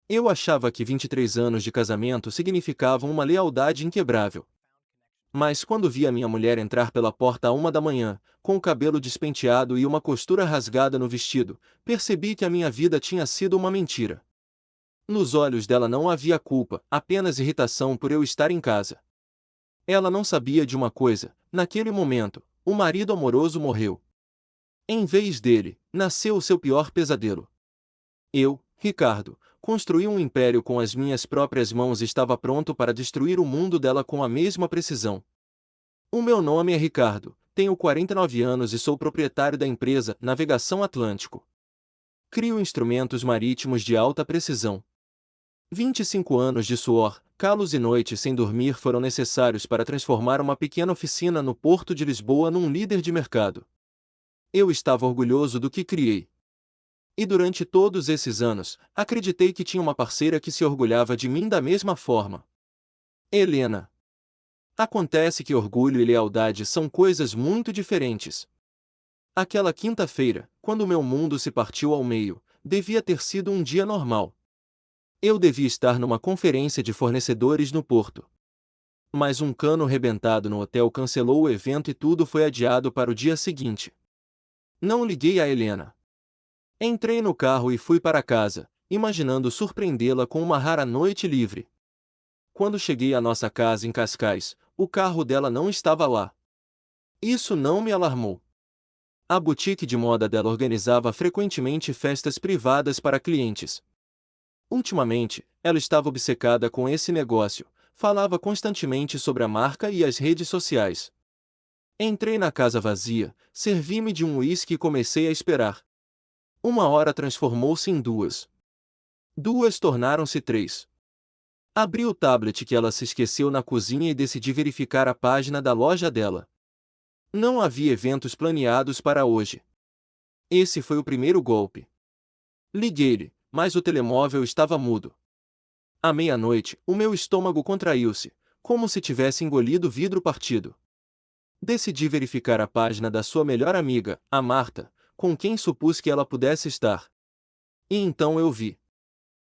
Eu achava que 23 anos de casamento significavam uma lealdade inquebrável. Mas quando vi a minha mulher entrar pela porta à 1 da manhã, com o cabelo despenteado e uma costura rasgada no vestido, percebi que a minha vida tinha sido uma mentira. Nos olhos dela não havia culpa, apenas irritação por eu estar em casa. Ela não sabia de uma coisa: naquele momento, o marido amoroso morreu. Em vez dele, nasceu o seu pior pesadelo. Eu, Ricardo, construí um império com as minhas próprias mãos e estava pronto para destruir o mundo dela com a mesma precisão. O meu nome é Ricardo, tenho 49 anos e sou proprietário da empresa Navegação Atlântico. Crio instrumentos marítimos de alta precisão. 25 anos de suor, calos e noites sem dormir foram necessários para transformar uma pequena oficina no Porto de Lisboa num líder de mercado. Eu estava orgulhoso do que criei. E durante todos esses anos, acreditei que tinha uma parceira que se orgulhava de mim da mesma forma. Helena. Acontece que orgulho e lealdade são coisas muito diferentes. Aquela quinta-feira, quando meu mundo se partiu ao meio, devia ter sido um dia normal. Eu devia estar numa conferência de fornecedores no Porto. Mas um cano rebentado no hotel cancelou o evento e tudo foi adiado para o dia seguinte. Não liguei a Helena. Entrei no carro e fui para casa, imaginando surpreendê-la com uma rara noite livre. Quando cheguei à nossa casa em Cascais, o carro dela não estava lá. Isso não me alarmou. A boutique de moda dela organizava frequentemente festas privadas para clientes. Ultimamente, ela estava obcecada com esse negócio, falava constantemente sobre a marca e as redes sociais. Entrei na casa vazia, servi-me de um uísque e comecei a esperar. 1 hora transformou-se em 2. 2 tornaram-se 3. Abri o tablet que ela se esqueceu na cozinha e decidi verificar a página da loja dela. Não havia eventos planeados para hoje. Esse foi o primeiro golpe. Liguei-lhe, mas o telemóvel estava mudo. À meia-noite, o meu estômago contraiu-se, como se tivesse engolido vidro partido. Decidi verificar a página da sua melhor amiga, a Marta, com quem supus que ela pudesse estar. E então eu vi.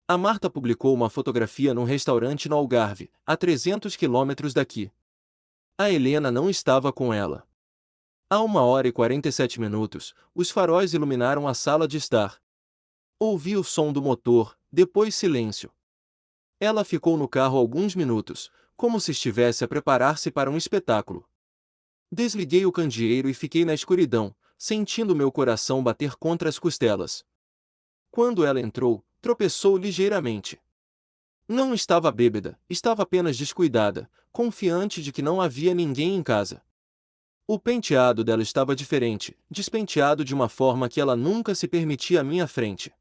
A Marta publicou uma fotografia num restaurante no Algarve, a 300 quilômetros daqui. A Helena não estava com ela. À 1 hora e 47 minutos, os faróis iluminaram a sala de estar. Ouvi o som do motor, depois silêncio. Ela ficou no carro alguns minutos, como se estivesse a preparar-se para um espetáculo. Desliguei o candeeiro e fiquei na escuridão, sentindo meu coração bater contra as costelas. Quando ela entrou, tropeçou ligeiramente. Não estava bêbada, estava apenas descuidada, confiante de que não havia ninguém em casa. O penteado dela estava diferente, despenteado de uma forma que ela nunca se permitia à minha frente.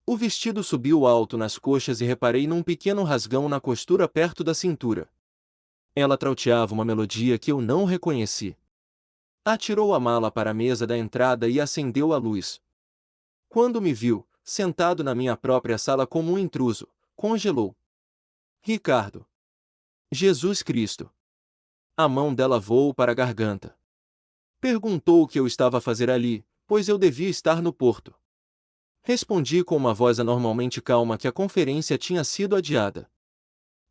O vestido subiu alto nas coxas e reparei num pequeno rasgão na costura perto da cintura. Ela trauteava uma melodia que eu não reconheci. Atirou a mala para a mesa da entrada e acendeu a luz. Quando me viu, sentado na minha própria sala como um intruso, congelou. Ricardo. Jesus Cristo. A mão dela voou para a garganta. Perguntou o que eu estava a fazer ali, pois eu devia estar no porto. Respondi com uma voz anormalmente calma que a conferência tinha sido adiada.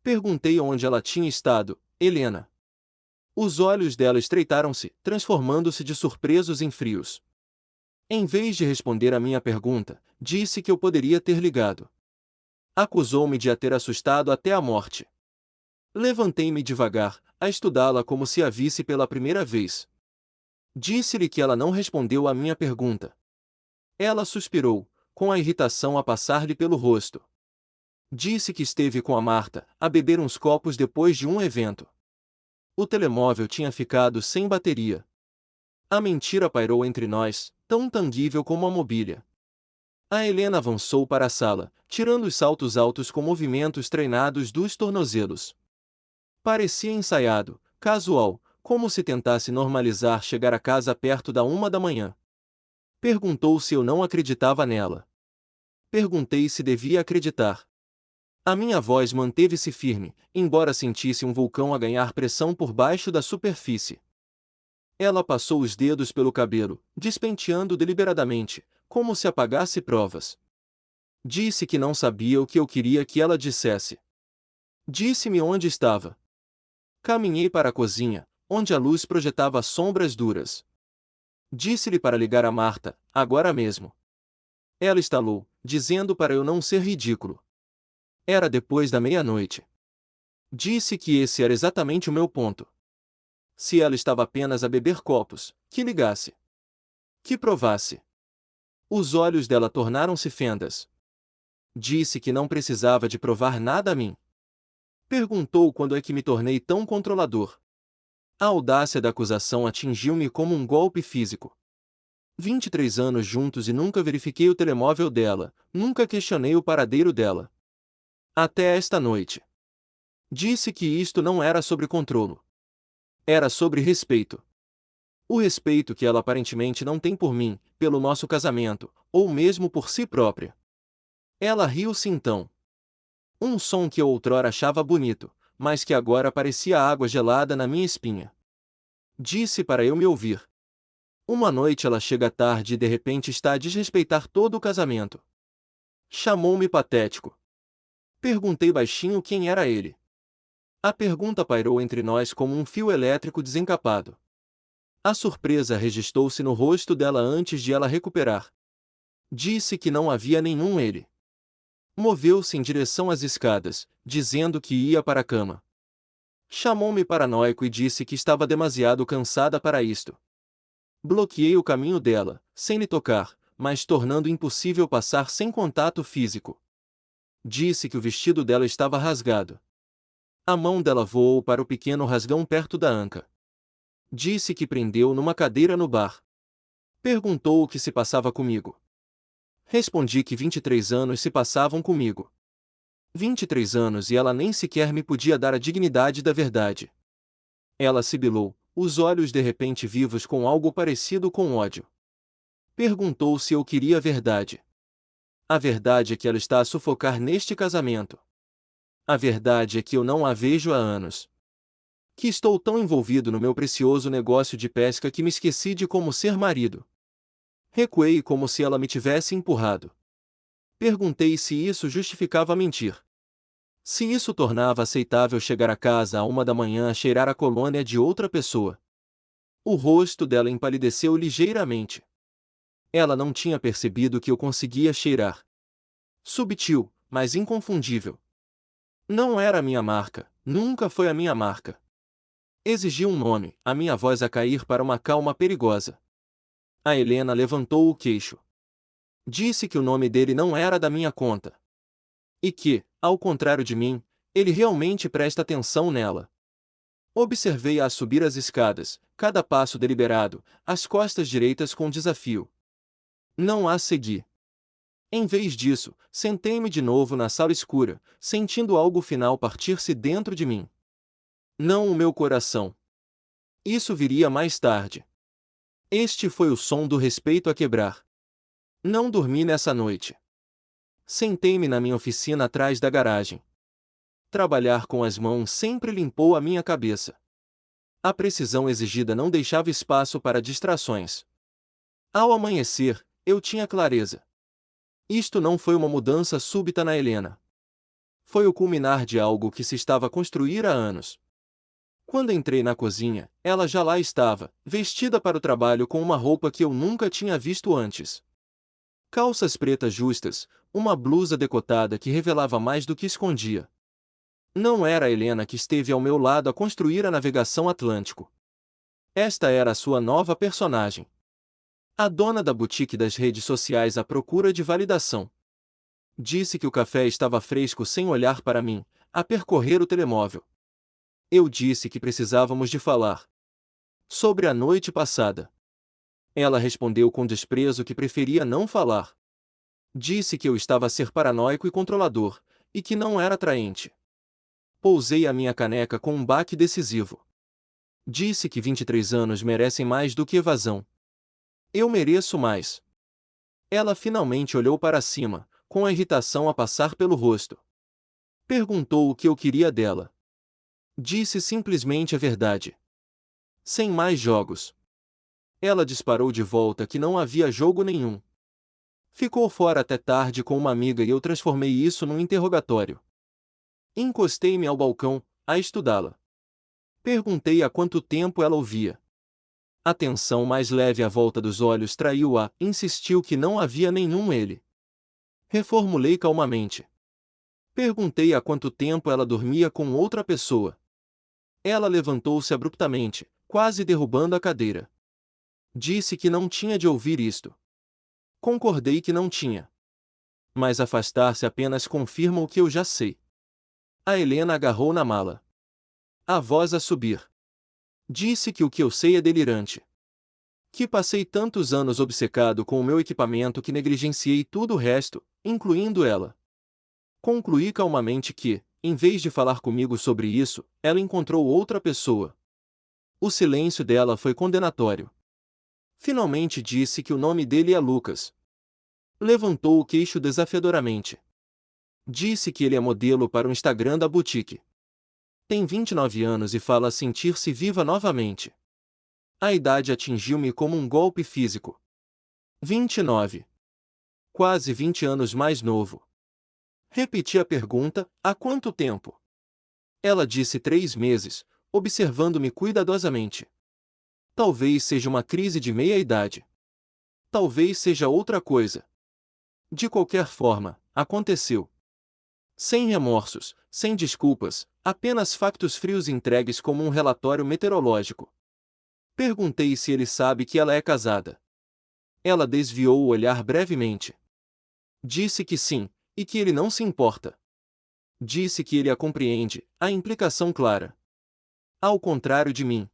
Perguntei onde ela tinha estado, Helena. Os olhos dela estreitaram-se, transformando-se de surpresos em frios. Em vez de responder à minha pergunta, disse que eu poderia ter ligado. Acusou-me de a ter assustado até a morte. Levantei-me devagar, a estudá-la como se a visse pela primeira vez. Disse-lhe que ela não respondeu à minha pergunta. Ela suspirou, com a irritação a passar-lhe pelo rosto. Disse que esteve com a Marta, a beber uns copos depois de um evento. O telemóvel tinha ficado sem bateria. A mentira pairou entre nós, tão tangível como a mobília. A Helena avançou para a sala, tirando os saltos altos com movimentos treinados dos tornozelos. Parecia ensaiado, casual, como se tentasse normalizar chegar a casa perto da 1 da manhã. Perguntou se eu não acreditava nela. Perguntei se devia acreditar. A minha voz manteve-se firme, embora sentisse um vulcão a ganhar pressão por baixo da superfície. Ela passou os dedos pelo cabelo, despenteando deliberadamente, como se apagasse provas. Disse que não sabia o que eu queria que ela dissesse. Disse-me onde estava. Caminhei para a cozinha, onde a luz projetava sombras duras. Disse-lhe para ligar a Marta, agora mesmo. Ela estalou, dizendo para eu não ser ridículo. Era depois da meia-noite. Disse que esse era exatamente o meu ponto. Se ela estava apenas a beber copos, que ligasse. Que provasse. Os olhos dela tornaram-se fendas. Disse que não precisava de provar nada a mim. Perguntou quando é que me tornei tão controlador. A audácia da acusação atingiu-me como um golpe físico. 23 anos juntos e nunca verifiquei o telemóvel dela, nunca questionei o paradeiro dela. Até esta noite. Disse que isto não era sobre controlo. Era sobre respeito. O respeito que ela aparentemente não tem por mim, pelo nosso casamento, ou mesmo por si própria. Ela riu-se então. Um som que eu outrora achava bonito, mas que agora parecia água gelada na minha espinha. Disse para eu me ouvir. Uma noite ela chega tarde e de repente está a desrespeitar todo o casamento. Chamou-me patético. Perguntei baixinho quem era ele. A pergunta pairou entre nós como um fio elétrico desencapado. A surpresa registrou-se no rosto dela antes de ela recuperar. Disse que não havia nenhum ele. Moveu-se em direção às escadas, dizendo que ia para a cama. Chamou-me paranoico e disse que estava demasiado cansada para isto. Bloqueei o caminho dela, sem lhe tocar, mas tornando impossível passar sem contato físico. Disse que o vestido dela estava rasgado. A mão dela voou para o pequeno rasgão perto da anca. Disse que prendeu numa cadeira no bar. Perguntou o que se passava comigo. Respondi que 23 anos se passavam comigo. 23 anos e ela nem sequer me podia dar a dignidade da verdade. Ela sibilou, os olhos de repente vivos com algo parecido com ódio. Perguntou se eu queria a verdade. A verdade é que ela está a sufocar neste casamento. A verdade é que eu não a vejo há anos. Que estou tão envolvido no meu precioso negócio de pesca que me esqueci de como ser marido. Recuei como se ela me tivesse empurrado. Perguntei se isso justificava mentir. Se isso tornava aceitável chegar a casa à 1 da manhã a cheirar a colônia de outra pessoa. O rosto dela empalideceu ligeiramente. Ela não tinha percebido que eu conseguia cheirar. Subtil, mas inconfundível. Não era a minha marca, nunca foi a minha marca. Exigiu um nome, a minha voz a cair para uma calma perigosa. A Helena levantou o queixo. Disse que o nome dele não era da minha conta. E que, ao contrário de mim, ele realmente presta atenção nela. Observei-a subir as escadas, cada passo deliberado, as costas direitas com desafio. Não a segui. Em vez disso, sentei-me de novo na sala escura, sentindo algo final partir-se dentro de mim. Não o meu coração. Isso viria mais tarde. Este foi o som do respeito a quebrar. Não dormi nessa noite. Sentei-me na minha oficina atrás da garagem. Trabalhar com as mãos sempre limpou a minha cabeça. A precisão exigida não deixava espaço para distrações. Ao amanhecer, eu tinha clareza. Isto não foi uma mudança súbita na Helena. Foi o culminar de algo que se estava a construir há anos. Quando entrei na cozinha, ela já lá estava, vestida para o trabalho com uma roupa que eu nunca tinha visto antes. Calças pretas justas, uma blusa decotada que revelava mais do que escondia. Não era a Helena que esteve ao meu lado a construir a navegação Atlântico. Esta era a sua nova personagem. A dona da boutique das redes sociais à procura de validação. Disse que o café estava fresco sem olhar para mim, a percorrer o telemóvel. Eu disse que precisávamos de falar. Sobre a noite passada. Ela respondeu com desprezo que preferia não falar. Disse que eu estava a ser paranoico e controlador, e que não era atraente. Pousei a minha caneca com um baque decisivo. Disse que 23 anos merecem mais do que evasão. Eu mereço mais. Ela finalmente olhou para cima, com a irritação a passar pelo rosto. Perguntou o que eu queria dela. Disse simplesmente a verdade. Sem mais jogos. Ela disparou de volta que não havia jogo nenhum. Ficou fora até tarde com uma amiga e eu transformei isso num interrogatório. Encostei-me ao balcão, a estudá-la. Perguntei há quanto tempo ela ouvia. A tensão mais leve à volta dos olhos traiu-a, insistiu que não havia nenhum ele. Reformulei calmamente. Perguntei há quanto tempo ela dormia com outra pessoa. Ela levantou-se abruptamente, quase derrubando a cadeira. Disse que não tinha de ouvir isto. Concordei que não tinha. Mas afastar-se apenas confirma o que eu já sei. A Helena agarrou na mala. A voz a subir. Disse que o que eu sei é delirante. Que passei tantos anos obcecado com o meu equipamento que negligenciei tudo o resto, incluindo ela. Concluí calmamente que, em vez de falar comigo sobre isso, ela encontrou outra pessoa. O silêncio dela foi condenatório. Finalmente disse que o nome dele é Lucas. Levantou o queixo desafiadoramente. Disse que ele é modelo para o Instagram da boutique. Tem 29 anos e fala sentir-se viva novamente. A idade atingiu-me como um golpe físico. 29. Quase 20 anos mais novo. Repeti a pergunta, há quanto tempo? Ela disse 3 meses, observando-me cuidadosamente. Talvez seja uma crise de meia-idade. Talvez seja outra coisa. De qualquer forma, aconteceu. Sem remorsos, sem desculpas, apenas factos frios entregues como um relatório meteorológico. Perguntei se ele sabe que ela é casada. Ela desviou o olhar brevemente. Disse que sim, e que ele não se importa. Disse que ele a compreende, a implicação clara. Ao contrário de mim.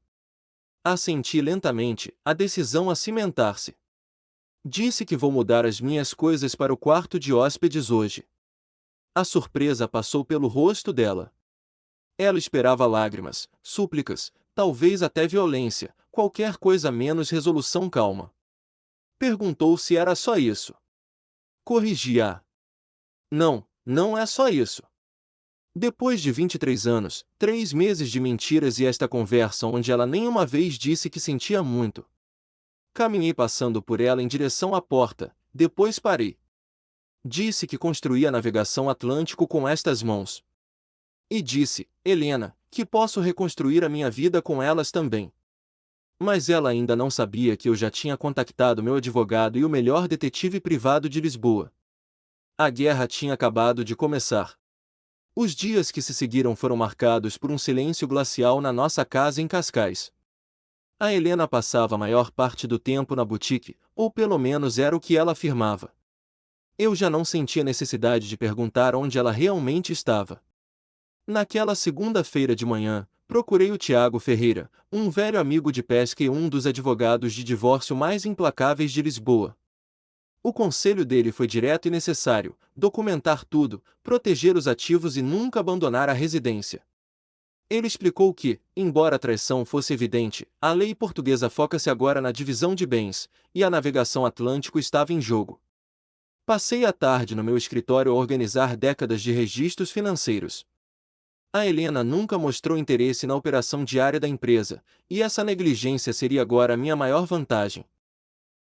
Assenti lentamente, a decisão a cimentar-se. Disse que vou mudar as minhas coisas para o quarto de hóspedes hoje. A surpresa passou pelo rosto dela. Ela esperava lágrimas, súplicas, talvez até violência, qualquer coisa menos resolução calma. Perguntou se era só isso. Corrigi-a. Não, não é só isso. Depois de 23 anos, 3 meses de mentiras e esta conversa onde ela nenhuma vez disse que sentia muito. Caminhei passando por ela em direção à porta, depois parei. Disse que construía a navegação Atlântico com estas mãos. E disse, Helena, que posso reconstruir a minha vida com elas também. Mas ela ainda não sabia que eu já tinha contactado meu advogado e o melhor detetive privado de Lisboa. A guerra tinha acabado de começar. Os dias que se seguiram foram marcados por um silêncio glacial na nossa casa em Cascais. A Helena passava a maior parte do tempo na boutique, ou pelo menos era o que ela afirmava. Eu já não sentia necessidade de perguntar onde ela realmente estava. Naquela segunda-feira de manhã, procurei o Tiago Ferreira, um velho amigo de pesca e um dos advogados de divórcio mais implacáveis de Lisboa. O conselho dele foi direto e necessário: documentar tudo, proteger os ativos e nunca abandonar a residência. Ele explicou que, embora a traição fosse evidente, a lei portuguesa foca-se agora na divisão de bens, e a navegação Atlântico estava em jogo. Passei a tarde no meu escritório a organizar décadas de registros financeiros. A Helena nunca mostrou interesse na operação diária da empresa, e essa negligência seria agora a minha maior vantagem.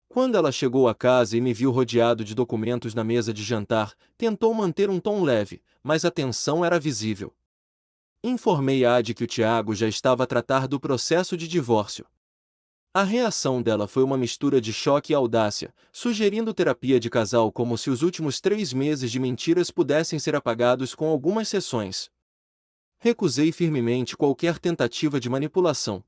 Quando ela chegou à casa e me viu rodeado de documentos na mesa de jantar, tentou manter um tom leve, mas a tensão era visível. Informei-a de que o Tiago já estava a tratar do processo de divórcio. A reação dela foi uma mistura de choque e audácia, sugerindo terapia de casal como se os últimos 3 meses de mentiras pudessem ser apagados com algumas sessões. Recusei firmemente qualquer tentativa de manipulação.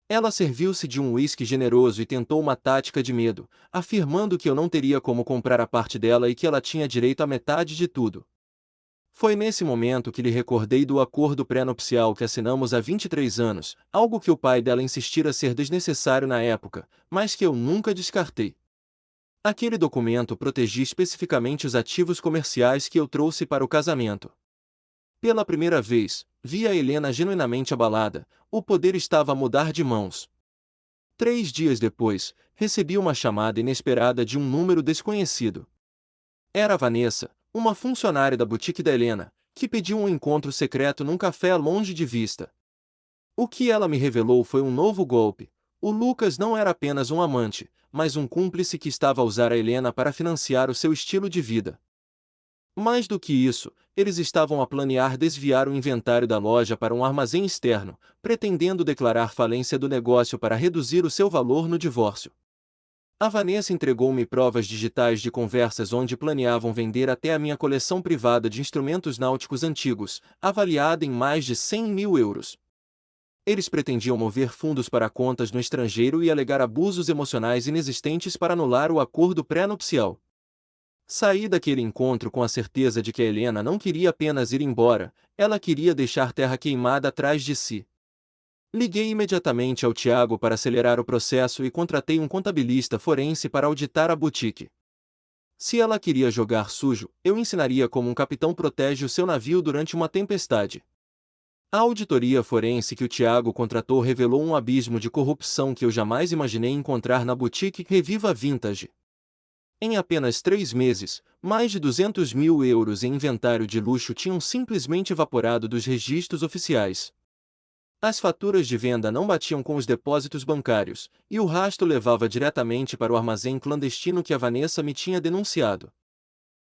Ela serviu-se de um uísque generoso e tentou uma tática de medo, afirmando que eu não teria como comprar a parte dela e que ela tinha direito à metade de tudo. Foi nesse momento que lhe recordei do acordo pré-nupcial que assinamos há 23 anos, algo que o pai dela insistira ser desnecessário na época, mas que eu nunca descartei. Aquele documento protegia especificamente os ativos comerciais que eu trouxe para o casamento. Pela primeira vez, vi a Helena genuinamente abalada, o poder estava a mudar de mãos. 3 dias depois, recebi uma chamada inesperada de um número desconhecido. Era Vanessa, uma funcionária da boutique da Helena, que pediu um encontro secreto num café longe de vista. O que ela me revelou foi um novo golpe. O Lucas não era apenas um amante, mas um cúmplice que estava a usar a Helena para financiar o seu estilo de vida. Mais do que isso, eles estavam a planear desviar o inventário da loja para um armazém externo, pretendendo declarar falência do negócio para reduzir o seu valor no divórcio. A Vanessa entregou-me provas digitais de conversas onde planeavam vender até a minha coleção privada de instrumentos náuticos antigos, avaliada em mais de 100 mil euros. Eles pretendiam mover fundos para contas no estrangeiro e alegar abusos emocionais inexistentes para anular o acordo pré-nupcial. Saí daquele encontro com a certeza de que a Helena não queria apenas ir embora, ela queria deixar terra queimada atrás de si. Liguei imediatamente ao Tiago para acelerar o processo e contratei um contabilista forense para auditar a boutique. Se ela queria jogar sujo, eu ensinaria como um capitão protege o seu navio durante uma tempestade. A auditoria forense que o Tiago contratou revelou um abismo de corrupção que eu jamais imaginei encontrar na boutique Reviva Vintage. Em apenas 3 meses, mais de 200 mil euros em inventário de luxo tinham simplesmente evaporado dos registros oficiais. As faturas de venda não batiam com os depósitos bancários, e o rastro levava diretamente para o armazém clandestino que a Vanessa me tinha denunciado.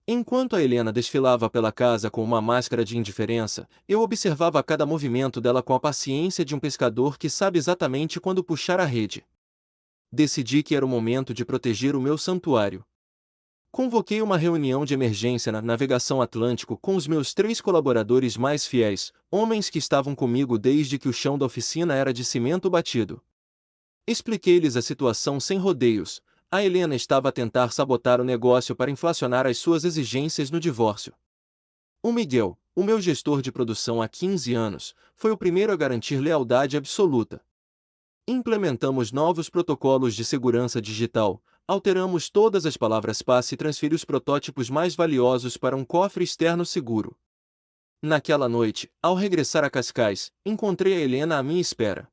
Enquanto a Helena desfilava pela casa com uma máscara de indiferença, eu observava cada movimento dela com a paciência de um pescador que sabe exatamente quando puxar a rede. Decidi que era o momento de proteger o meu santuário. Convoquei uma reunião de emergência na Navegação Atlântico com os meus 3 colaboradores mais fiéis, homens que estavam comigo desde que o chão da oficina era de cimento batido. Expliquei-lhes a situação sem rodeios. A Helena estava a tentar sabotar o negócio para inflacionar as suas exigências no divórcio. O Miguel, o meu gestor de produção há 15 anos, foi o primeiro a garantir lealdade absoluta. Implementamos novos protocolos de segurança digital, alteramos todas as palavras-passe e transferi os protótipos mais valiosos para um cofre externo seguro. Naquela noite, ao regressar a Cascais, encontrei a Helena à minha espera.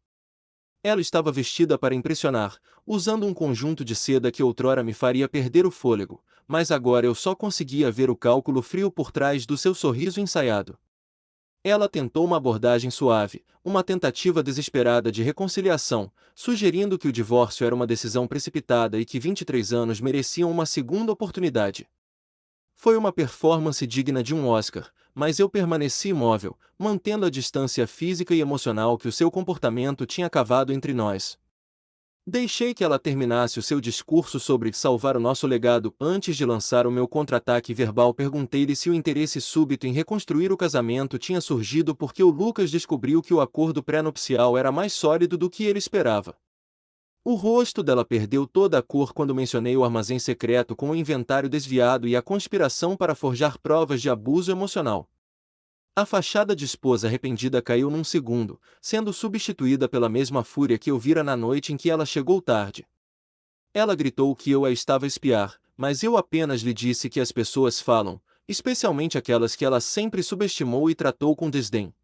Ela estava vestida para impressionar, usando um conjunto de seda que outrora me faria perder o fôlego, mas agora eu só conseguia ver o cálculo frio por trás do seu sorriso ensaiado. Ela tentou uma abordagem suave, uma tentativa desesperada de reconciliação, sugerindo que o divórcio era uma decisão precipitada e que 23 anos mereciam uma segunda oportunidade. Foi uma performance digna de um Oscar, mas eu permaneci imóvel, mantendo a distância física e emocional que o seu comportamento tinha cavado entre nós. Deixei que ela terminasse o seu discurso sobre salvar o nosso legado. Antes de lançar o meu contra-ataque verbal, perguntei-lhe se o interesse súbito em reconstruir o casamento tinha surgido porque o Lucas descobriu que o acordo pré-nupcial era mais sólido do que ele esperava. O rosto dela perdeu toda a cor quando mencionei o armazém secreto com o inventário desviado e a conspiração para forjar provas de abuso emocional. A fachada de esposa arrependida caiu num segundo, sendo substituída pela mesma fúria que eu vira na noite em que ela chegou tarde. Ela gritou que eu a estava a espiar, mas eu apenas lhe disse que as pessoas falam, especialmente aquelas que ela sempre subestimou e tratou com desdém.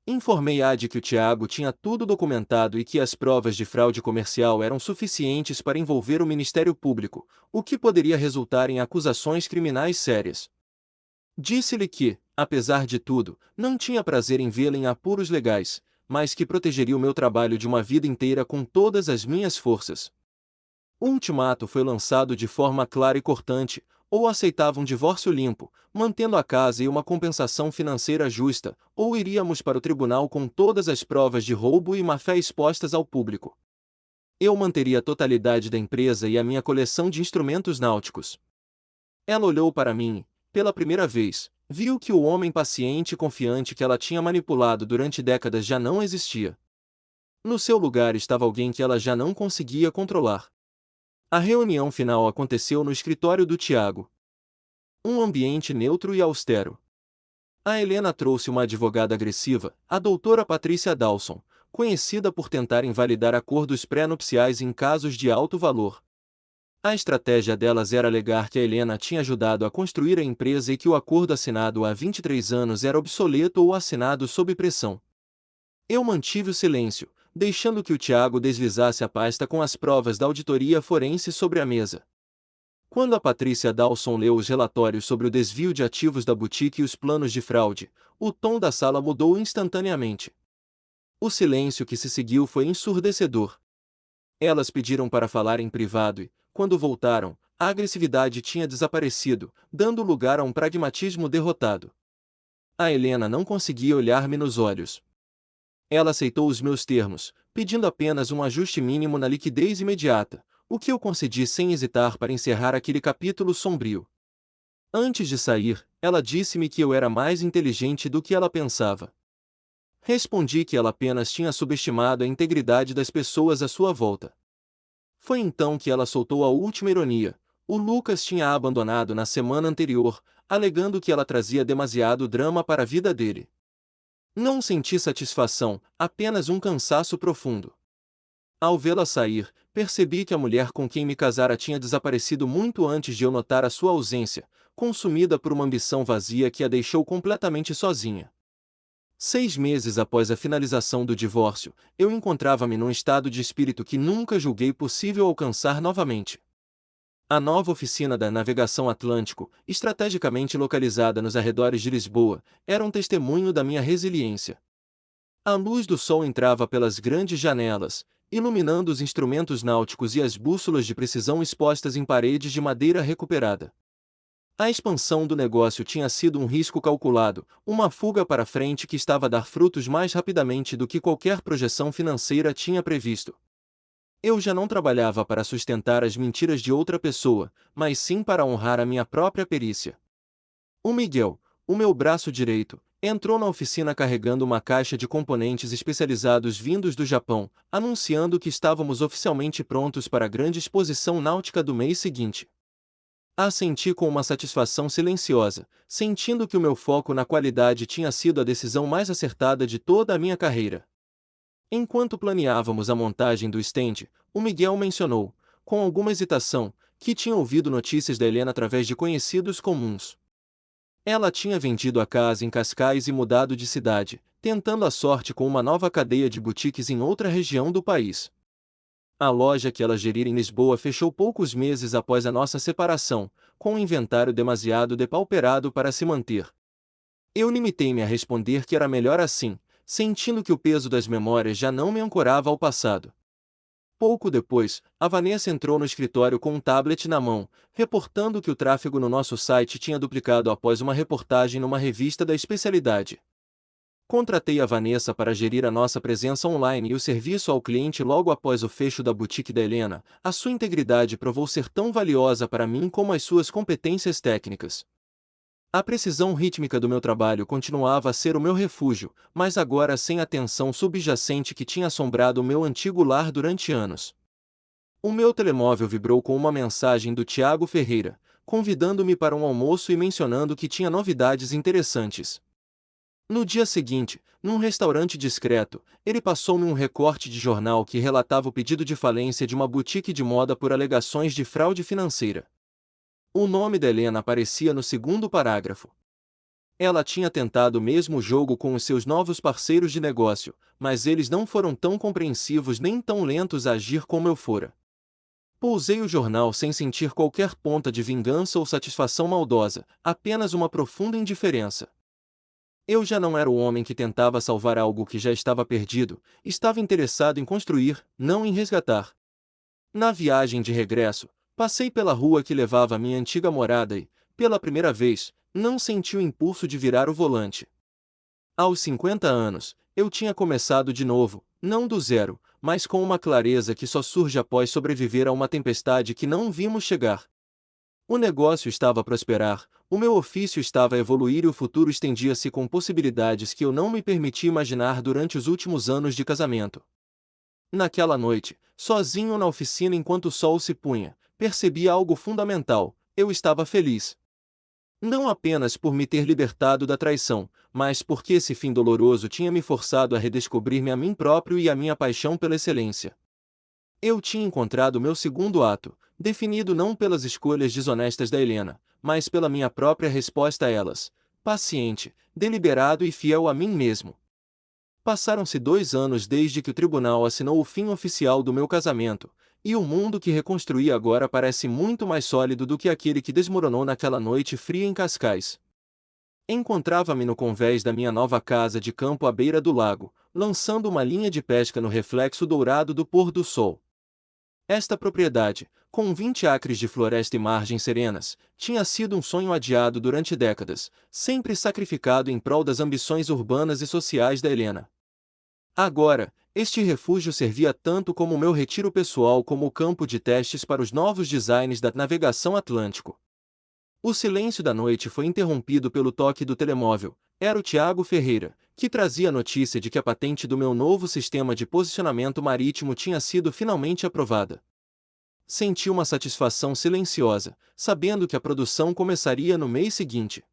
Informei-a de que o Tiago tinha tudo documentado e que as provas de fraude comercial eram suficientes para envolver o Ministério Público, o que poderia resultar em acusações criminais sérias. Disse-lhe que, apesar de tudo, não tinha prazer em vê-la em apuros legais, mas que protegeria o meu trabalho de uma vida inteira com todas as minhas forças. O ultimato foi lançado de forma clara e cortante: ou aceitava um divórcio limpo, mantendo a casa e uma compensação financeira justa, ou iríamos para o tribunal com todas as provas de roubo e má-fé expostas ao público. Eu manteria a totalidade da empresa e a minha coleção de instrumentos náuticos. Ela olhou para mim. Pela primeira vez, viu que o homem paciente e confiante que ela tinha manipulado durante décadas já não existia. No seu lugar estava alguém que ela já não conseguia controlar. A reunião final aconteceu no escritório do Tiago. Um ambiente neutro e austero. A Helena trouxe uma advogada agressiva, a doutora Patrícia Dawson, conhecida por tentar invalidar acordos pré-nupciais em casos de alto valor. A estratégia delas era alegar que a Helena tinha ajudado a construir a empresa e que o acordo assinado há 23 anos era obsoleto ou assinado sob pressão. Eu mantive o silêncio, deixando que o Tiago deslizasse a pasta com as provas da auditoria forense sobre a mesa. Quando a Patrícia Dawson leu os relatórios sobre o desvio de ativos da boutique e os planos de fraude, o tom da sala mudou instantaneamente. O silêncio que se seguiu foi ensurdecedor. Elas pediram para falar em privado e, quando voltaram, a agressividade tinha desaparecido, dando lugar a um pragmatismo derrotado. A Helena não conseguia olhar-me nos olhos. Ela aceitou os meus termos, pedindo apenas um ajuste mínimo na liquidez imediata, o que eu concedi sem hesitar para encerrar aquele capítulo sombrio. Antes de sair, ela disse-me que eu era mais inteligente do que ela pensava. Respondi que ela apenas tinha subestimado a integridade das pessoas à sua volta. Foi então que ela soltou a última ironia. O Lucas tinha a abandonado na semana anterior, alegando que ela trazia demasiado drama para a vida dele. Não senti satisfação, apenas um cansaço profundo. Ao vê-la sair, percebi que a mulher com quem me casara tinha desaparecido muito antes de eu notar a sua ausência, consumida por uma ambição vazia que a deixou completamente sozinha. 6 meses após a finalização do divórcio, eu encontrava-me num estado de espírito que nunca julguei possível alcançar novamente. A nova oficina da Navegação Atlântico, estrategicamente localizada nos arredores de Lisboa, era um testemunho da minha resiliência. A luz do sol entrava pelas grandes janelas, iluminando os instrumentos náuticos e as bússolas de precisão expostas em paredes de madeira recuperada. A expansão do negócio tinha sido um risco calculado, uma fuga para frente que estava a dar frutos mais rapidamente do que qualquer projeção financeira tinha previsto. Eu já não trabalhava para sustentar as mentiras de outra pessoa, mas sim para honrar a minha própria perícia. O Miguel, o meu braço direito, entrou na oficina carregando uma caixa de componentes especializados vindos do Japão, anunciando que estávamos oficialmente prontos para a grande exposição náutica do mês seguinte. Assenti com uma satisfação silenciosa, sentindo que o meu foco na qualidade tinha sido a decisão mais acertada de toda a minha carreira. Enquanto planeávamos a montagem do estende, o Miguel mencionou, com alguma hesitação, que tinha ouvido notícias da Helena através de conhecidos comuns. Ela tinha vendido a casa em Cascais e mudado de cidade, tentando a sorte com uma nova cadeia de boutiques em outra região do país. A loja que ela geria em Lisboa fechou poucos meses após a nossa separação, com um inventário demasiado depauperado para se manter. Eu limitei-me a responder que era melhor assim, sentindo que o peso das memórias já não me ancorava ao passado. Pouco depois, a Vanessa entrou no escritório com um tablet na mão, reportando que o tráfego no nosso site tinha duplicado após uma reportagem numa revista da especialidade. Contratei a Vanessa para gerir a nossa presença online e o serviço ao cliente logo após o fecho da boutique da Helena. A sua integridade provou ser tão valiosa para mim como as suas competências técnicas. A precisão rítmica do meu trabalho continuava a ser o meu refúgio, mas agora sem a tensão subjacente que tinha assombrado o meu antigo lar durante anos. O meu telemóvel vibrou com uma mensagem do Tiago Ferreira, convidando-me para um almoço e mencionando que tinha novidades interessantes. No dia seguinte, num restaurante discreto, ele passou-me um recorte de jornal que relatava o pedido de falência de uma boutique de moda por alegações de fraude financeira. O nome da Helena aparecia no segundo parágrafo. Ela tinha tentado o mesmo jogo com os seus novos parceiros de negócio, mas eles não foram tão compreensivos nem tão lentos a agir como eu fora. Pousei o jornal sem sentir qualquer ponta de vingança ou satisfação maldosa, apenas uma profunda indiferença. Eu já não era o homem que tentava salvar algo que já estava perdido, estava interessado em construir, não em resgatar. Na viagem de regresso, passei pela rua que levava à minha antiga morada e, pela primeira vez, não senti o impulso de virar o volante. Aos 50 anos, eu tinha começado de novo, não do zero, mas com uma clareza que só surge após sobreviver a uma tempestade que não vimos chegar. O negócio estava a prosperar, o meu ofício estava a evoluir e o futuro estendia-se com possibilidades que eu não me permiti imaginar durante os últimos anos de casamento. Naquela noite, sozinho na oficina enquanto o sol se punha, percebi algo fundamental: eu estava feliz. Não apenas por me ter libertado da traição, mas porque esse fim doloroso tinha me forçado a redescobrir-me a mim próprio e a minha paixão pela excelência. Eu tinha encontrado meu segundo ato, definido não pelas escolhas desonestas da Helena, mas pela minha própria resposta a elas, paciente, deliberado e fiel a mim mesmo. Passaram-se 2 anos desde que o tribunal assinou o fim oficial do meu casamento, e o mundo que reconstruí agora parece muito mais sólido do que aquele que desmoronou naquela noite fria em Cascais. Encontrava-me no convés da minha nova casa de campo à beira do lago, lançando uma linha de pesca no reflexo dourado do pôr do sol. Esta propriedade, com 20 acres de floresta e margens serenas, tinha sido um sonho adiado durante décadas, sempre sacrificado em prol das ambições urbanas e sociais da Helena. Agora, este refúgio servia tanto como meu retiro pessoal como o campo de testes para os novos designs da navegação Atlântico. O silêncio da noite foi interrompido pelo toque do telemóvel. Era o Tiago Ferreira, que trazia a notícia de que a patente do meu novo sistema de posicionamento marítimo tinha sido finalmente aprovada. Senti uma satisfação silenciosa, sabendo que a produção começaria no mês seguinte.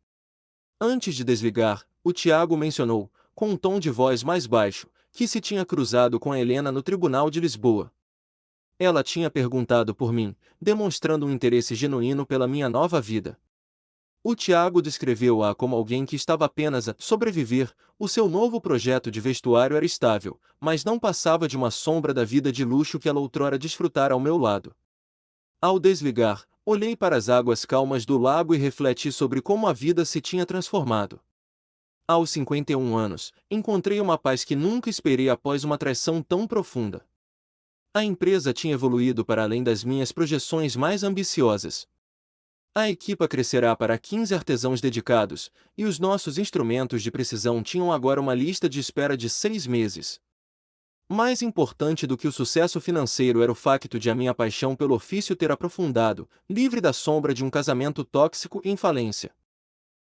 Antes de desligar, o Tiago mencionou, com um tom de voz mais baixo, que se tinha cruzado com a Helena no Tribunal de Lisboa. Ela tinha perguntado por mim, demonstrando um interesse genuíno pela minha nova vida. O Tiago descreveu-a como alguém que estava apenas a sobreviver. O seu novo projeto de vestuário era estável, mas não passava de uma sombra da vida de luxo que ela outrora desfrutara ao meu lado. Ao desligar, olhei para as águas calmas do lago e refleti sobre como a vida se tinha transformado. Aos 51 anos, encontrei uma paz que nunca esperei após uma traição tão profunda. A empresa tinha evoluído para além das minhas projeções mais ambiciosas. A equipa crescerá para 15 artesãos dedicados, e os nossos instrumentos de precisão tinham agora uma lista de espera de 6 meses. Mais importante do que o sucesso financeiro era o facto de a minha paixão pelo ofício ter aprofundado, livre da sombra de um casamento tóxico em falência.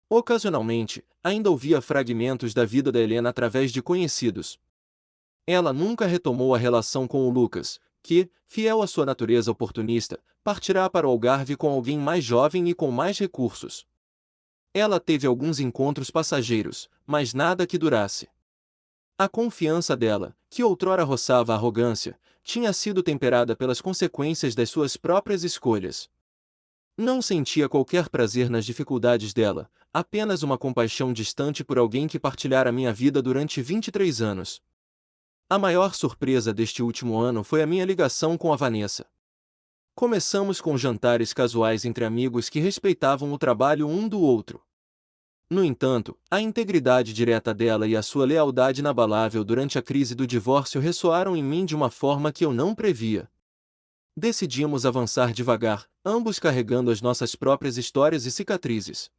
Ocasionalmente, ainda ouvia fragmentos da vida da Helena através de conhecidos. Ela nunca retomou a relação com o Lucas, que, fiel à sua natureza oportunista, partirá para o Algarve com alguém mais jovem e com mais recursos. Ela teve alguns encontros passageiros, mas nada que durasse. A confiança dela, que outrora roçava a arrogância, tinha sido temperada pelas consequências das suas próprias escolhas. Não sentia qualquer prazer nas dificuldades dela, apenas uma compaixão distante por alguém que partilhara minha vida durante 23 anos. A maior surpresa deste último ano foi a minha ligação com a Vanessa. Começamos com jantares casuais entre amigos que respeitavam o trabalho um do outro. No entanto, a integridade direta dela e a sua lealdade inabalável durante a crise do divórcio ressoaram em mim de uma forma que eu não previa. Decidimos avançar devagar, ambos carregando as nossas próprias histórias e cicatrizes.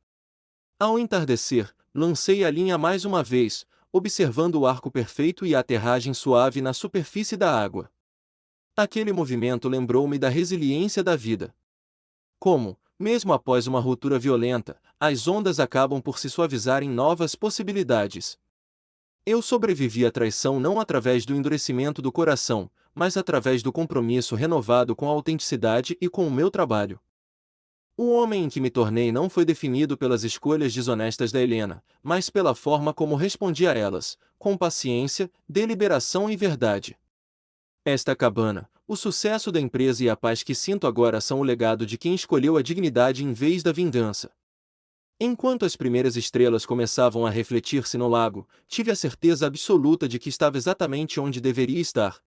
Ao entardecer, lancei a linha mais uma vez, observando o arco perfeito e a aterragem suave na superfície da água. Aquele movimento lembrou-me da resiliência da vida. Como, mesmo após uma ruptura violenta, as ondas acabam por se suavizar em novas possibilidades. Eu sobrevivi à traição não através do endurecimento do coração, mas através do compromisso renovado com a autenticidade e com o meu trabalho. O homem em que me tornei não foi definido pelas escolhas desonestas da Helena, mas pela forma como respondi a elas, com paciência, deliberação e verdade. Esta cabana, o sucesso da empresa e a paz que sinto agora são o legado de quem escolheu a dignidade em vez da vingança. Enquanto as primeiras estrelas começavam a refletir-se no lago, tive a certeza absoluta de que estava exatamente onde deveria estar,